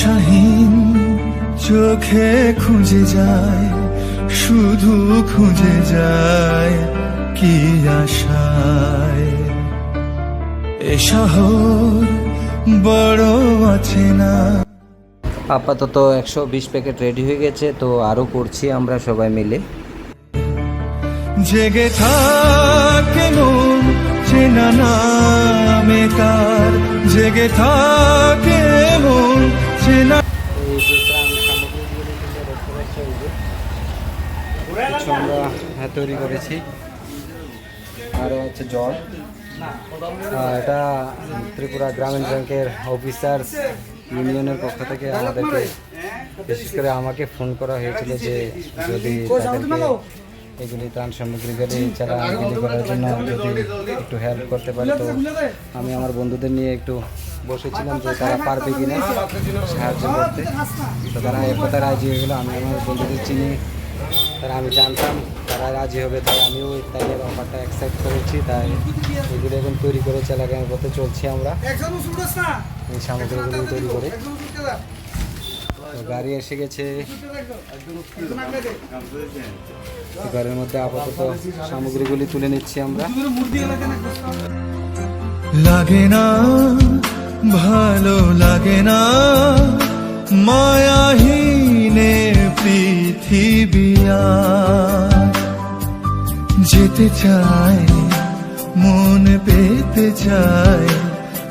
দিশাহীন চোখে খুঁজে যায়, শুধু খুঁজে যায় কি আশায়। এ শহর বড় আছে না। আপাতত 120 প্যাকেট রেডি হয়ে গেছে, তো আরও করছি আমরা সবাই মিলে। জেগে থাকে মন চেনা নামে তার, জেগে থাকে মন চেনা। আমরা তৈরি করেছি, আর হচ্ছে জল। এটা ত্রিপুরা গ্রামীণ ব্যাংকের অফিসার্স ইউনিয়নের পক্ষ থেকে আমাদেরকে, বিশেষ করে আমাকে ফোন করা হয়েছিল যে যদি তাদেরকে এগুলি ত্রাণ সামগ্রীগুলি যারা বিলি করার জন্য যদি একটু হেল্প করতে পারে। তো আমি আমার বন্ধুদের নিয়ে একটু বসেছিলাম যে তারা পারবে কিনা সাহায্য করতে। তো তারা এক কথা রাজি হয়ে গেলো। আমি আমার বন্ধুদের চিনি, তারা আমি জানতাম তারা রাজি হবে, তাই আমিও তাদের অফারটা অ্যাকসেপ্ট করেছি। তাই এগুলো এখন তৈরি করে চালাগামের পথে চলছি আমরা এই সামগ্রীগুলো তৈরি করে। গাড়ি এসে গেছে, গাড়ির মধ্যে আপাতত সামগ্রীগুলি তুলে নিচ্ছি আমরা। লাগে না ভালো লাগে না মায়াহীনে পৃথিবী, যেতে চায় মন পেতে চায়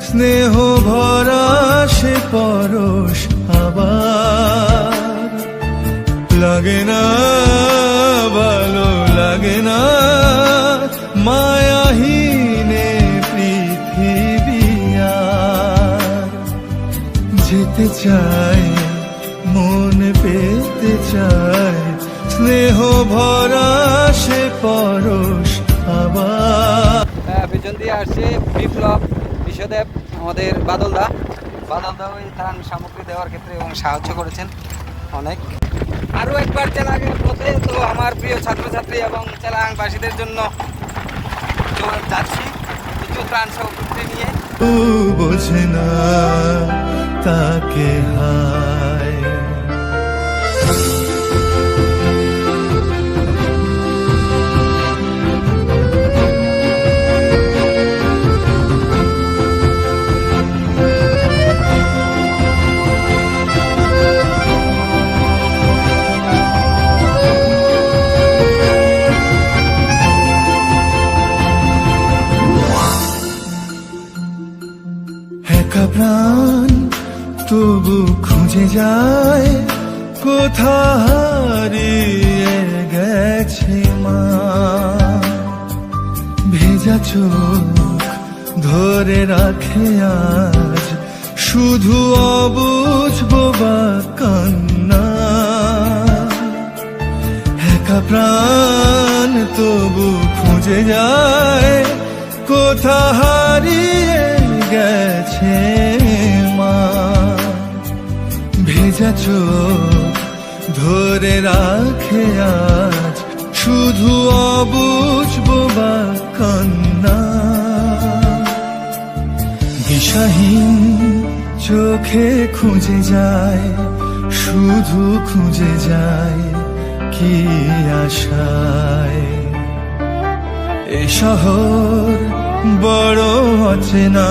স্নেহ ভরা সে পরশ আবার। লাগে না ভালো লাগে না মায়াহীনে পৃথিবী, যেতে চায় মন পেতে চায় স্নেহ ভরা সে পরশ আবার। পিছন দিয়ে আসছে বিপ্লব, বিশ্বদেব, আমাদের বাদলদা ওই ত্রাণ সামগ্রী দেওয়ার ক্ষেত্রে এবং সাহায্য করেছেন অনেক। আরও একবার চেলাগাঁয়ের পথে, তো আমার প্রিয় ছাত্রছাত্রী এবং চেলাগাঁবাসীদের জন্য যাচ্ছি কিছু ত্রাণ সামগ্রী নিয়ে। বোঝে না তাকে হায়। একা প্রাণ তবু খুঁজে যায়, কোথা হারিয়ে গেছে মা। ভেজা চোখ ধরে রাখে আজ শুধু অবুঝ বোবা কান্না। একা প্রাণ তবু খুঁজে যায়, কোথা হারিয়ে গেছে মা। ভেজা চোখ ধরে রাখে আজ শুধু অবুঝ বোবা কান্না। দিশাহীন চোখে খুঁজে যায়, শুধু খুঁজে যায় কি আশায়। এ শহর বড় অচেনা,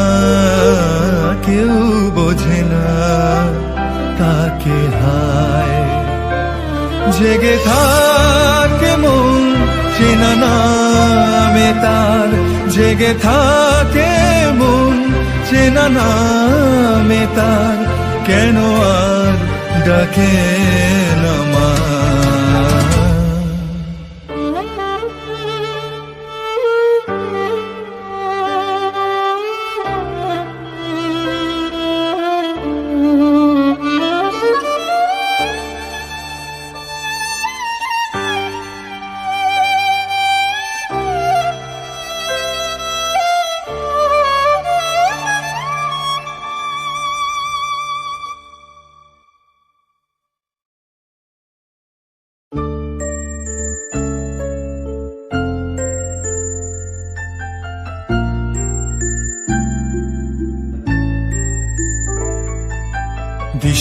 কেউ বোঝে না তাকে হায়। জেগে থাকে মন চেনা নামে তার, জেগে থাকে মন চেনা নামে তার, কেন আর ডাকে না মা।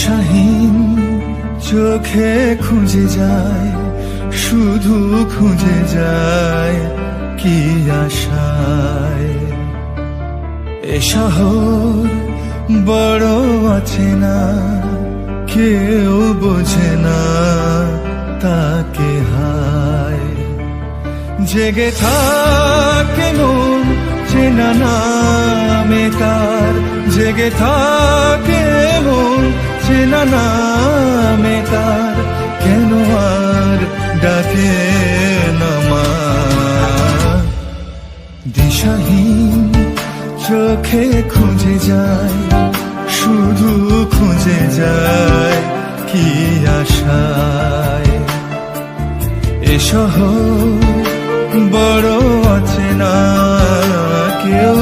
দিশাহীন চোখে খুঁজে যায়, শুধু খুঁজে যায় কি আশায়। এ শহর বড় আছে না, কেউ বোঝে না তাকে হায়। জেগে থাকে মন চেনা নামে তার, জেগে থাকে মন চেনা নামে তার, কেন আর ডাকে না মা। দিশাহীন চোখে খুঁজে যায়, শুধু খুঁজে যায় কি আশায়। এ শহর বড় আছে না, কেউ